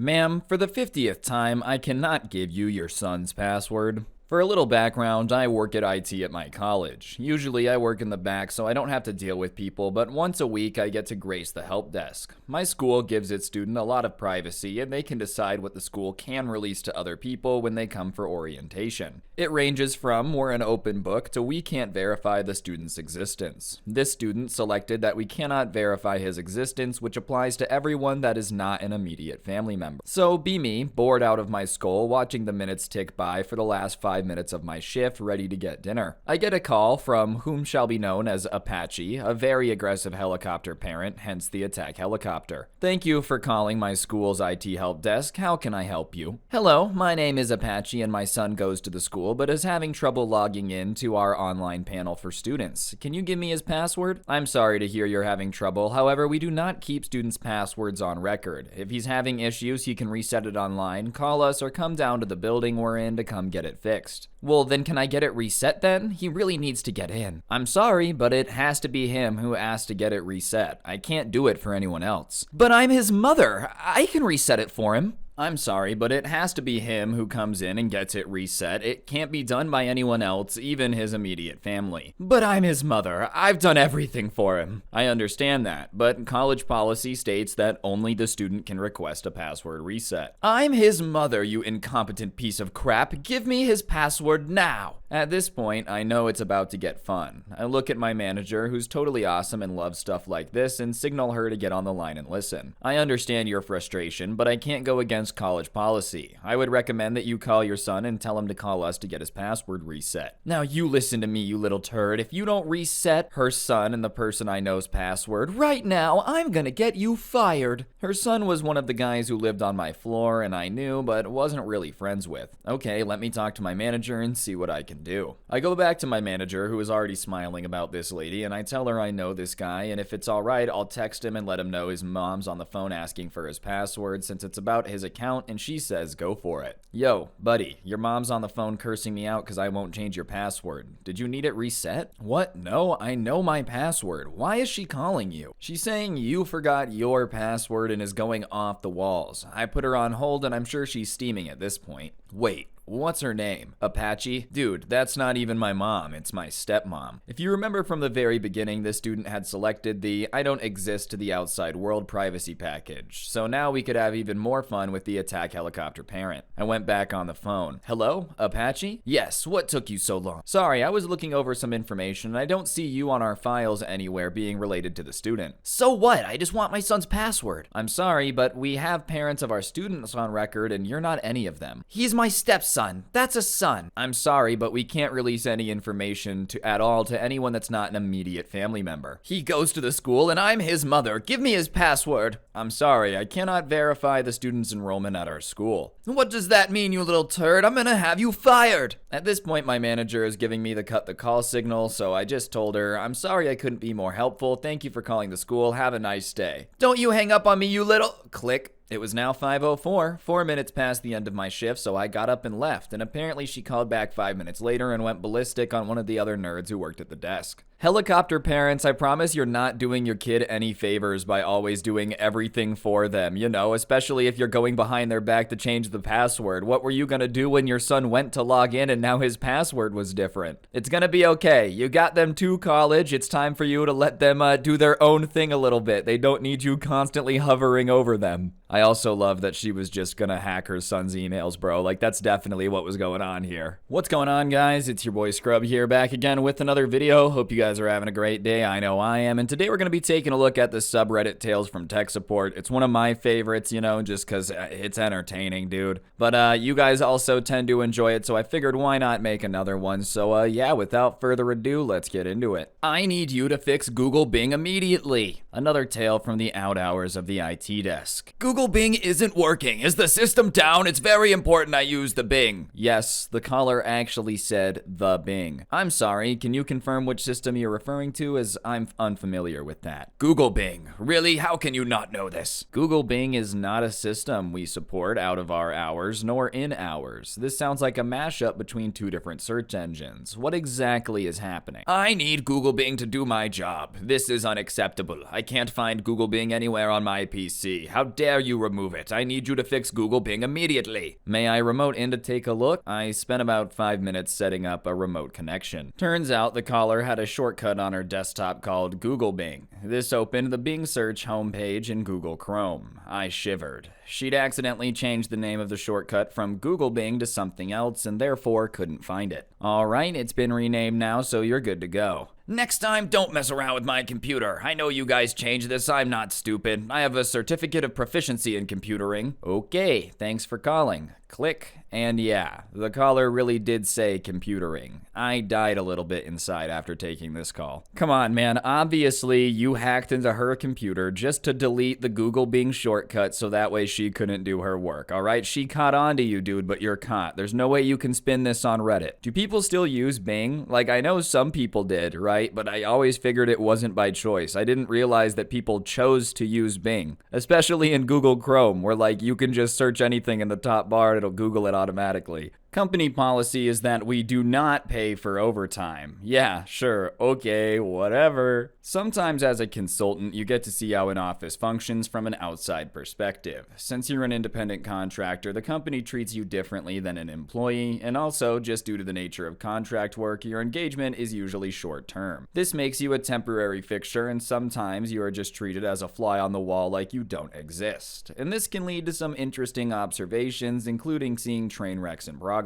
Ma'am, for the 50th time, I cannot give you your son's password. For a little background, I work at IT at my college. Usually I work in the back so I don't have to deal with people, but once a week I get to grace the help desk. My school gives its student a lot of privacy and they can decide what the school can release to other people when they come for orientation. It ranges from we're an open book to we can't verify the student's existence. This student selected that we cannot verify his existence, which applies to everyone that is not an immediate family member. So be me, bored out of my skull, watching the minutes tick by for the last 5 minutes of my shift, ready to get dinner. I get a call from whom shall be known as Apache, a very aggressive helicopter parent, hence the attack helicopter. Thank you for calling my school's IT help desk. How can I help you? Hello, my name is Apache and my son goes to the school but is having trouble logging in to our online panel for students. Can you give me his password? I'm sorry to hear you're having trouble. However, we do not keep students' passwords on record. If he's having issues, he can reset it online, call us, or come down to the building we're in to come get it fixed. Well, then can I get it reset then? He really needs to get in. I'm sorry, but it has to be him who asked to get it reset. I can't do it for anyone else. But I'm his mother. I can reset it for him. I'm sorry, but it has to be him who comes in and gets it reset. It can't be done by anyone else, even his immediate family. But I'm his mother. I've done everything for him. I understand that, but college policy states that only the student can request a password reset. I'm his mother, you incompetent piece of crap. Give me his password now. At this point, I know it's about to get fun. I look at my manager, who's totally awesome and loves stuff like this, and signal her to get on the line and listen. I understand your frustration, but I can't go against college policy. I would recommend that you call your son and tell him to call us to get his password reset. Now you listen to me, you little turd. If you don't reset her son and the person I know's password right now, I'm gonna get you fired. Her son was one of the guys who lived on my floor and I knew but wasn't really friends with. Okay, let me talk to my manager and see what I can do. I go back to my manager, who is already smiling about this lady, and I tell her I know this guy, and if it's alright, I'll text him and let him know his mom's on the phone asking for his password since it's about his account, and she says go for it. Yo, buddy, your mom's on the phone cursing me out because I won't change your password. Did you need it reset? What? No, I know my password. Why is she calling you? She's saying you forgot your password and is going off the walls. I put her on hold and I'm sure she's steaming at this point. Wait. What's her name? Apache? Dude, that's not even my mom, it's my stepmom. If you remember from the very beginning, this student had selected the I don't exist to the outside world privacy package. So now we could have even more fun with the attack helicopter parent. I went back on the phone. Hello? Apache? Yes, what took you so long? Sorry, I was looking over some information and I don't see you on our files anywhere being related to the student. So what? I just want my son's password. I'm sorry, but we have parents of our students on record and you're not any of them. He's my stepson. That's a son. I'm sorry, but we can't release any information at all to anyone that's not an immediate family member. He goes to the school and I'm his mother. Give me his password. I'm sorry, I cannot verify the student's enrollment at our school. What does that mean, you little turd? I'm gonna have you fired. At this point, my manager is giving me the cut the call signal, so I just told her, I'm sorry I couldn't be more helpful. Thank you for calling the school. Have a nice day. Don't you hang up on me, you little... Click. It was now 5:04, 4 minutes past the end of my shift, so I got up and left, and apparently she called back 5 minutes later and went ballistic on one of the other nerds who worked at the desk. Helicopter parents, I promise you're not doing your kid any favors by always doing everything for them, you know, especially if you're going behind their back to change the password. What were you gonna do when your son went to log in and now his password was different? It's gonna be okay. You got them to college. It's time for you to let them do their own thing a little bit. They don't need you constantly hovering over them. I also love that she was just gonna hack her son's emails, bro. Like, that's definitely what was going on here. What's going on, guys? It's your boy Scrubby here, back again with another video. Hope you guys are having a great day. I know I am. And today we're gonna be taking a look at the subreddit Tales from Tech Support. It's one of my favorites, you know, just because it's entertaining, dude. But you guys also tend to enjoy it, so I figured why not make another one. So yeah, without further ado, let's get into it. I need you to fix Google Bing immediately. Another tale from the out hours of the IT desk. Google Bing isn't working. Is the system down? It's very important I use the Bing. Yes, the caller actually said the Bing. I'm sorry, can you confirm which system you you're referring to, as I'm unfamiliar with that. Google Bing. Really? How can you not know this? Google Bing is not a system we support out of our hours nor in hours. This sounds like a mashup between two different search engines. What exactly is happening? I need Google Bing to do my job. This is unacceptable. I can't find Google Bing anywhere on my PC. How dare you remove it? I need you to fix Google Bing immediately. May I remote in to take a look? I spent about 5 minutes setting up a remote connection. Turns out the caller had a shortcut on her desktop called Google Bing. This opened the Bing search homepage in Google Chrome. I shivered. She'd accidentally changed the name of the shortcut from Google Bing to something else and therefore couldn't find it. Alright, it's been renamed now, so you're good to go. Next time, don't mess around with my computer. I know you guys changed this, I'm not stupid. I have a certificate of proficiency in computering. Okay, thanks for calling. Click, and yeah, the caller really did say computering. I died a little bit inside after taking this call. Come on, man, obviously you hacked into her computer just to delete the Google Bing shortcut so that way she couldn't do her work, alright? She caught on to you, dude, but you're caught. There's no way you can spin this on Reddit. Do people still use Bing? Like, I know some people did, right? But I always figured it wasn't by choice. I didn't realize that people chose to use Bing, especially in Google Chrome, where like you can just search anything in the top bar and it'll Google it automatically. Company policy is that we do not pay for overtime. Yeah, sure, okay, whatever. Sometimes as a consultant, you get to see how an office functions from an outside perspective. Since you're an independent contractor, the company treats you differently than an employee, and also, just due to the nature of contract work, your engagement is usually short-term. This makes you a temporary fixture, and sometimes you are just treated as a fly on the wall like you don't exist. And this can lead to some interesting observations, including seeing train wrecks in progress.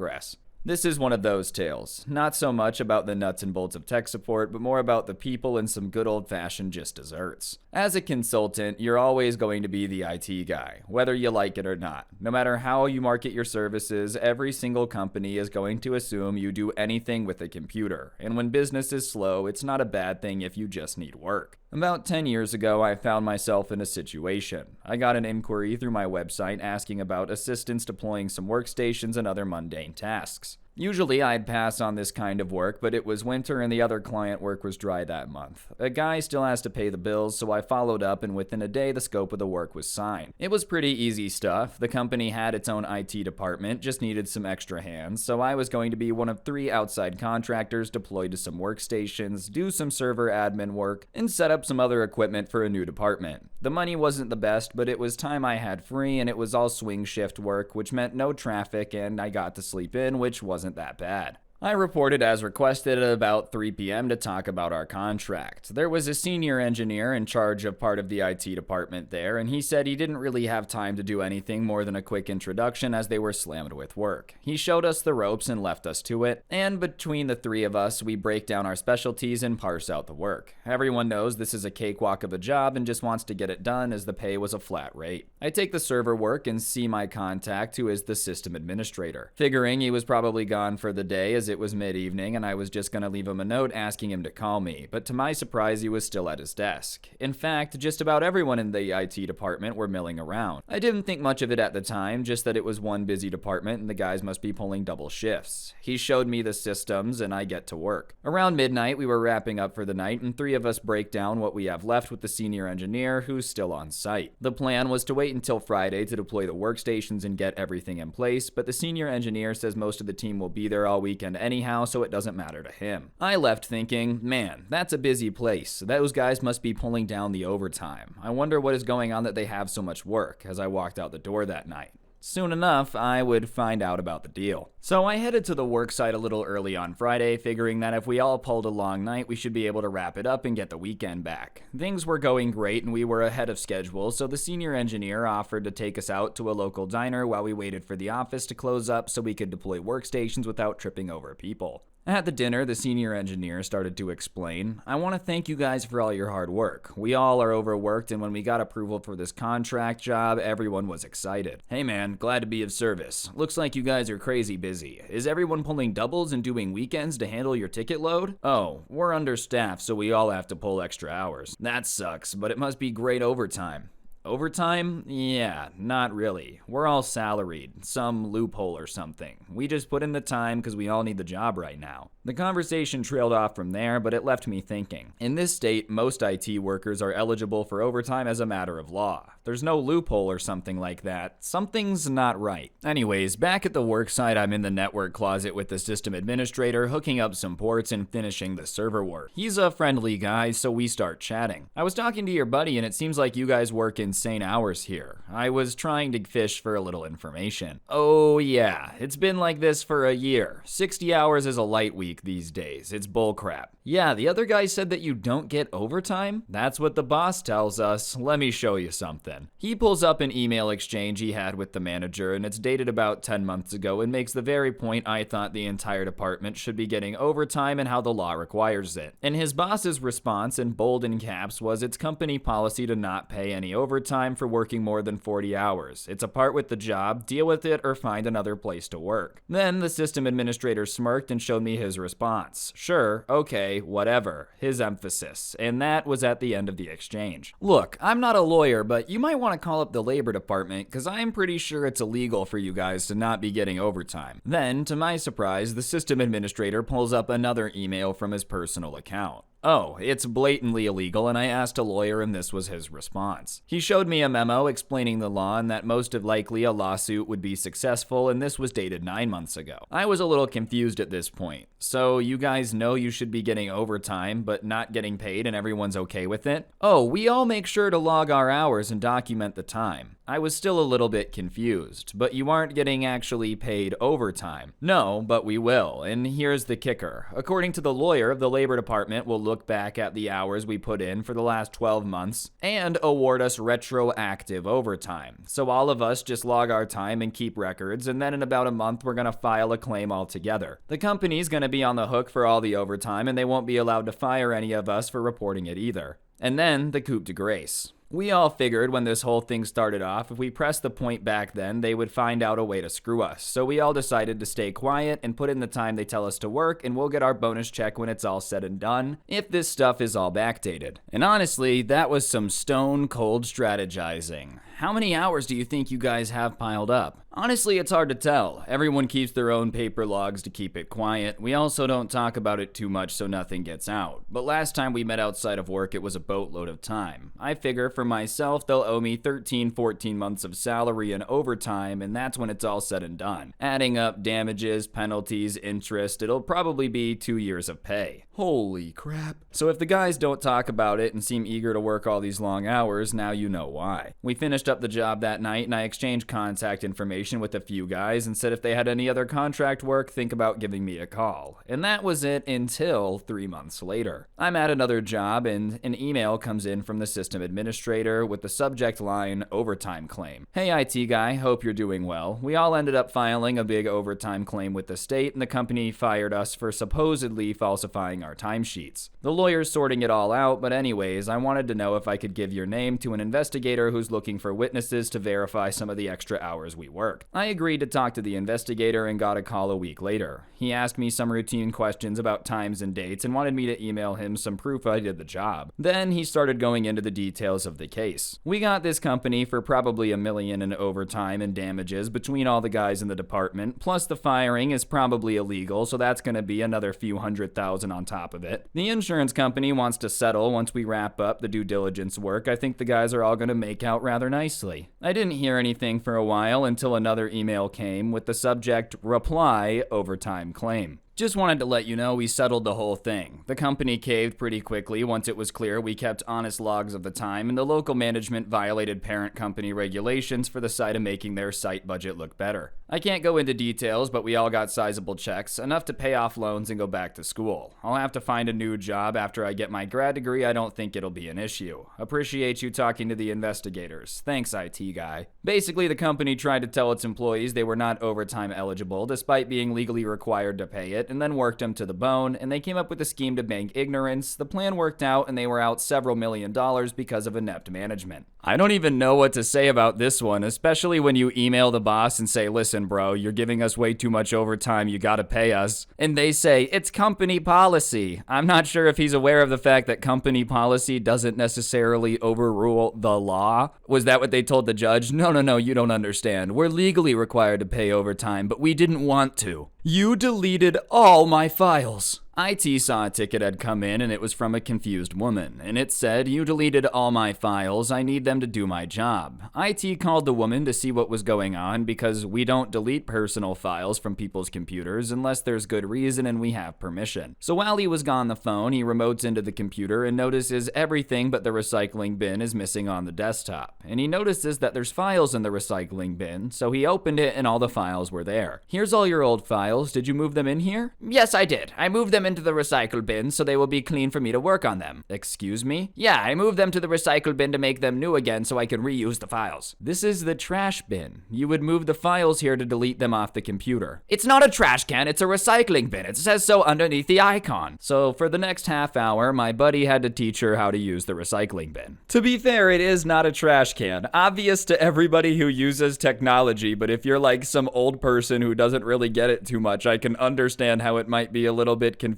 This is one of those tales. Not so much about the nuts and bolts of tech support, but more about the people and some good old-fashioned just desserts. As a consultant, you're always going to be the IT guy, whether you like it or not. No matter how you market your services, every single company is going to assume you do anything with a computer. And when business is slow, it's not a bad thing if you just need work. About 10 years ago, I found myself in a situation. I got an inquiry through my website asking about assistance deploying some workstations and other mundane tasks. Usually I'd pass on this kind of work, but it was winter and the other client work was dry that month. A guy still has to pay the bills, so I followed up and within a day the scope of the work was signed. It was pretty easy stuff. The company had its own IT department, just needed some extra hands, so I was going to be one of 3 outside contractors deployed to some workstations, do some server admin work, and set up some other equipment for a new department. The money wasn't the best, but it was time I had free and it was all swing shift work, which meant no traffic and I got to sleep in, which wasn't that bad. I reported as requested at about 3 p.m. to talk about our contract. There was a senior engineer in charge of part of the IT department there, and he said he didn't really have time to do anything more than a quick introduction as they were slammed with work. He showed us the ropes and left us to it, and between the 3 of us, we break down our specialties and parse out the work. Everyone knows this is a cakewalk of a job and just wants to get it done as the pay was a flat rate. I take the server work and see my contact, who is the system administrator. Figuring he was probably gone for the day as it was mid-evening and I was just gonna leave him a note asking him to call me, but to my surprise he was still at his desk. In fact, just about everyone in the IT department were milling around. I didn't think much of it at the time, just that it was one busy department and the guys must be pulling double shifts. He showed me the systems and I get to work. Around midnight we were wrapping up for the night and 3 of us break down what we have left with the senior engineer who's still on site. The plan was to wait until Friday to deploy the workstations and get everything in place, but the senior engineer says most of the team will be there all weekend anyhow, so it doesn't matter to him. I left thinking, man, that's a busy place. Those guys must be pulling down the overtime. I wonder what is going on that they have so much work as I walked out the door that night. Soon enough, I would find out about the deal. So I headed to the work site a little early on Friday, figuring that if we all pulled a long night, we should be able to wrap it up and get the weekend back. Things were going great and we were ahead of schedule, so the senior engineer offered to take us out to a local diner while we waited for the office to close up so we could deploy workstations without tripping over people. At the dinner, the senior engineer started to explain, I want to thank you guys for all your hard work. We all are overworked, and when we got approval for this contract job, everyone was excited. Hey man, glad to be of service. Looks like you guys are crazy busy. Is everyone pulling doubles and doing weekends to handle your ticket load? Oh, we're understaffed, so we all have to pull extra hours. That sucks, but it must be great overtime. Overtime? Yeah, not really. We're all salaried, some loophole or something. We just put in the time because we all need the job right now. The conversation trailed off from there, but it left me thinking. In this state, most IT workers are eligible for overtime as a matter of law. There's no loophole or something like that. Something's not right. Anyways, back at the work site, I'm in the network closet with the system administrator, hooking up some ports and finishing the server work. He's a friendly guy, so we start chatting. I was talking to your buddy, and it seems like you guys work insane hours here. I was trying to fish for a little information. Oh yeah, it's been like this for a year. 60 hours is a light week these days. It's bullcrap. Yeah, the other guy said that you don't get overtime? That's what the boss tells us. Let me show you something. He pulls up an email exchange he had with the manager, and it's dated about 10 months ago and makes the very point I thought the entire department should be getting overtime and how the law requires it. And his boss's response in bold in caps was it's company policy to not pay any overtime for working more than 40 hours. It's a part with the job, deal with it or find another place to work. Then the system administrator smirked and showed me his response. Sure, okay, whatever. His emphasis. And that was at the end of the exchange. Look, I'm not a lawyer, but you might want to call up the labor department because I'm pretty sure it's illegal for you guys to not be getting overtime. Then, to my surprise, the system administrator pulls up another email from his personal account. Oh, it's blatantly illegal, and I asked a lawyer and this was his response. He showed me a memo explaining the law and that most of likely a lawsuit would be successful, and this was dated 9 months ago. I was a little confused at this point. So you guys know you should be getting overtime, but not getting paid and everyone's okay with it? Oh, we all make sure to log our hours and document the time. I was still a little bit confused, but you aren't getting actually paid overtime. No, but we will, and here's the kicker. According to the lawyer, the labor department will look back at the hours we put in for the last 12 months and award us retroactive overtime. So all of us just log our time and keep records, and then in about a month we're gonna file a claim altogether. The company's gonna be on the hook for all the overtime, and they won't be allowed to fire any of us for reporting it either. And then the coup de grace. We all figured when this whole thing started off, if we pressed the point back then, they would find out a way to screw us. So we all decided to stay quiet and put in the time they tell us to work, and we'll get our bonus check when it's all said and done, if this stuff is all backdated. And honestly, that was some stone cold strategizing. How many hours do you think you guys have piled up? Honestly, it's hard to tell. Everyone keeps their own paper logs to keep it quiet. We also don't talk about it too much so nothing gets out. But last time we met outside of work, it was a boatload of time. I figure for myself, they'll owe me 14 months of salary and overtime, and that's when it's all said and done. Adding up damages, penalties, interest, it'll probably be 2 years of pay. Holy crap. So if the guys don't talk about it and seem eager to work all these long hours, now you know why. We finished up the job that night, and I exchanged contact information with a few guys and said if they had any other contract work, think about giving me a call. And that was it until 3 months later. I'm at another job and an email comes in from the system administrator with the subject line, overtime claim. Hey IT guy, hope you're doing well. We all ended up filing a big overtime claim with the state, and the company fired us for supposedly falsifying our timesheets. The lawyer's sorting it all out, but anyways, I wanted to know if I could give your name to an investigator who's looking for witnesses to verify some of the extra hours we work. I agreed to talk to the investigator and got a call a week later. He asked me some routine questions about times and dates and wanted me to email him some proof I did the job. Then he started going into the details of the case. We got this company for probably $1 million in overtime and damages between all the guys in the department, plus the firing is probably illegal, so that's gonna be another few $100,000 on top of it. The insurance company wants to settle once we wrap up the due diligence work. I think the guys are all gonna make out rather nicely. I didn't hear anything for a while until another email came with the subject, reply, overtime claim. Just wanted to let you know we settled the whole thing. The company caved pretty quickly once it was clear we kept honest logs of the time, and the local management violated parent company regulations for the site of making their site budget look better. I can't go into details, but we all got sizable checks, enough to pay off loans and go back to school. I'll have to find a new job after I get my grad degree. I don't think it'll be an issue. Appreciate you talking to the investigators. Thanks, IT guy. Basically, the company tried to tell its employees they were not overtime eligible despite being legally required to pay it, and then worked them to the bone, and they came up with a scheme to bank ignorance. The plan worked out, and they were out several $1 million because of inept management. I don't even know what to say about this one, especially when you email the boss and say, listen, listen, bro, you're giving us way too much overtime. You gotta pay us. And they say, it's company policy. I'm not sure if he's aware of the fact that company policy doesn't necessarily overrule the law. Was that what they told the judge? No, you don't understand. We're legally required to pay overtime, but we didn't want to. You deleted all my files. IT saw a ticket had come in and it was from a confused woman, and it said, you deleted all my files, I need them to do my job. IT called the woman to see what was going on because we don't delete personal files from people's computers unless there's good reason and we have permission. So while he was gone the phone, he remotes into the computer and notices everything but the recycling bin is missing on the desktop. And he notices that there's files in the recycling bin, so he opened it and all the files were there. Here's all your old files, did you move them in here? Yes, I did. I moved them into the recycle bin so they will be clean for me to work on them. Excuse me? Yeah, I moved them to the recycle bin to make them new again so I can reuse the files. This is the trash bin. You would move the files here to delete them off the computer. It's not a trash can, it's a recycling bin. It says so underneath the icon. So for the next half hour, my buddy had to teach her how to use the recycling bin. To be fair, it is not a trash can. Obvious to everybody who uses technology, but if you're like some old person who doesn't really get it too much, I can understand how it might be a little bit confusing.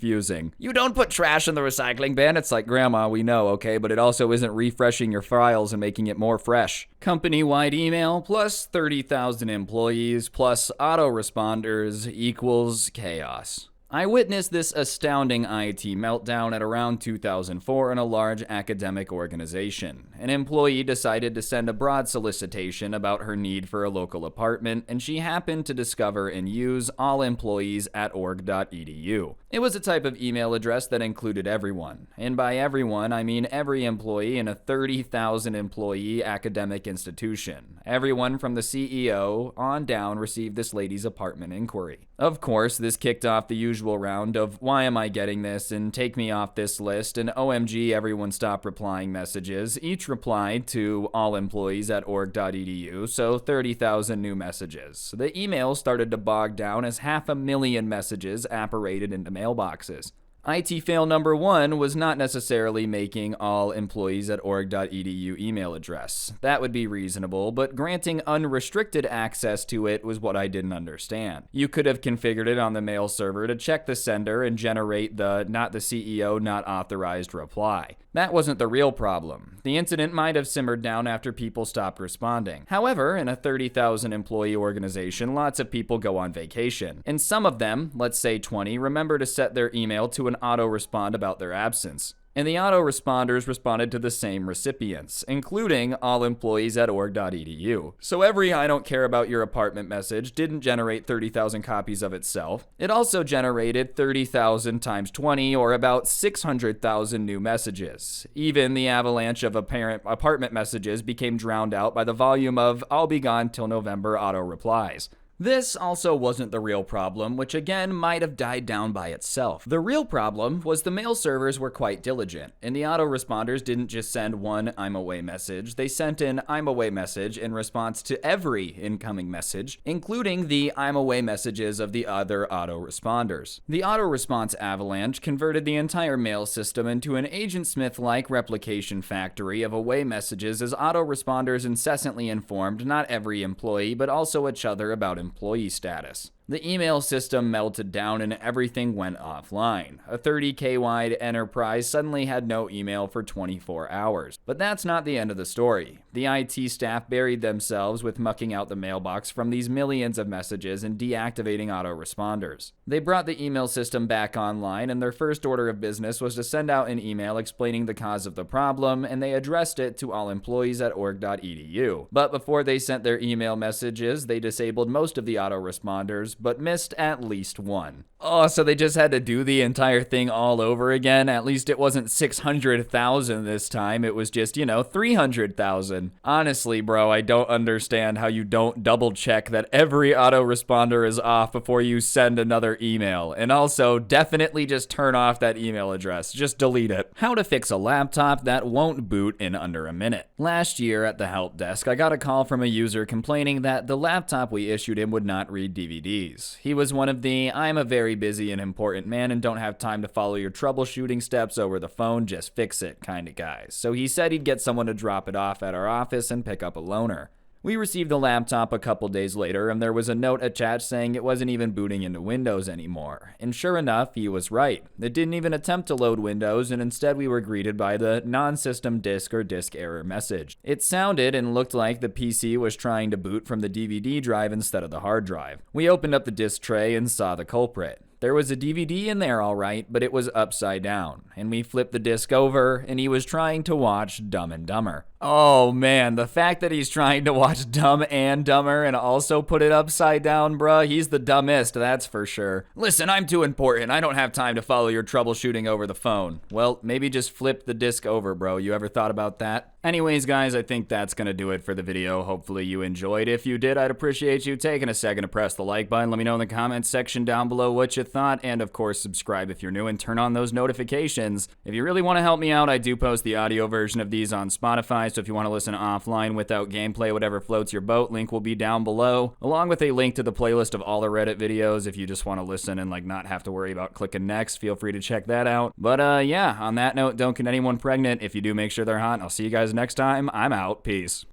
You don't put trash in the recycling bin. It's like, Grandma, we know, okay, but it also isn't refreshing your files and making it more fresh. Company-wide email plus 30,000 employees plus autoresponders equals chaos. I witnessed this astounding IT meltdown at around 2004 in a large academic organization. An employee decided to send a broad solicitation about her need for a local apartment, and she happened to discover and use allemployees@org.edu. It was a type of email address that included everyone, and by everyone, I mean every employee in a 30,000 employee academic institution. Everyone from the CEO on down received this lady's apartment inquiry. Of course, this kicked off the usual round of why am I getting this and take me off this list and OMG everyone stop replying messages. Each replied to allemployees@org.edu, so 30,000 new messages. The email started to bog down as 500,000 messages apparated into mailboxes. IT fail number one was not necessarily making all employees at org.edu email address. That would be reasonable, but granting unrestricted access to it was what I didn't understand. You could have configured it on the mail server to check the sender and generate the not the CEO, not authorized reply. That wasn't the real problem. The incident might have simmered down after people stopped responding. However, in a 30,000 employee organization, lots of people go on vacation. And some of them, let's say 20, remember to set their email to an auto-respond about their absence. And the autoresponders responded to the same recipients, including allemployees@org.edu. So every I don't care about your apartment message didn't generate 30,000 copies of itself. It also generated 30,000 times 20, or about 600,000 new messages. Even the avalanche of apparent apartment messages became drowned out by the volume of I'll be gone till November auto replies. This also wasn't the real problem, which again might have died down by itself. The real problem was the mail servers were quite diligent, and the autoresponders didn't just send one I'm away message, they sent an I'm away message in response to every incoming message, including the I'm away messages of the other autoresponders. The autoresponse avalanche converted the entire mail system into an Agent Smith-like replication factory of away messages as autoresponders incessantly informed not every employee, but also each other about employee status. The email system melted down and everything went offline. A 30K wide enterprise suddenly had no email for 24 hours. But that's not the end of the story. The IT staff buried themselves with mucking out the mailbox from these millions of messages and deactivating autoresponders. They brought the email system back online, and their first order of business was to send out an email explaining the cause of the problem, and they addressed it to allemployees@org.edu. But before they sent their email messages, they disabled most of the autoresponders, but missed at least one. Oh, so they just had to do the entire thing all over again? At least it wasn't 600,000 this time, it was just, 300,000. Honestly, bro, I don't understand how you don't double check that every autoresponder is off before you send another email. And also, definitely just turn off that email address. Just delete it. How to fix a laptop that won't boot in under a minute. Last year at the help desk, I got a call from a user complaining that the laptop we issued him would not read DVDs. He was one of the I'm a very busy and important man and don't have time to follow your troubleshooting steps over the phone, just fix it kind of guys. So he said he'd get someone to drop it off at our office and pick up a loaner. We received the laptop a couple days later, and there was a note attached saying it wasn't even booting into Windows anymore. And sure enough, he was right. It didn't even attempt to load Windows, and instead we were greeted by the non-system disk or disk error message. It sounded and looked like the PC was trying to boot from the DVD drive instead of the hard drive. We opened up the disk tray and saw the culprit. There was a DVD in there all right, but it was upside down, and we flipped the disc over, and he was trying to watch Dumb and Dumber. Oh man, the fact that he's trying to watch Dumb and Dumber and also put it upside down, bruh, he's the dumbest, that's for sure. Listen, I'm too important, I don't have time to follow your troubleshooting over the phone. Well, maybe just flip the disc over, bro, you ever thought about that? Anyways, guys, I think that's gonna do it for the video. Hopefully you enjoyed. If you did, I'd appreciate you taking a second to press the like button. Let me know in the comments section down below what you thought, and of course, subscribe if you're new and turn on those notifications. If you really want to help me out, I do post the audio version of these on Spotify, so if you want to listen offline without gameplay, whatever floats your boat, link will be down below, along with a link to the playlist of all the Reddit videos. If you just want to listen and not have to worry about clicking next, feel free to check that out. But yeah, on that note, don't get anyone pregnant. If you do, make sure they're hot. I'll see you guys next time. I'm out. Peace.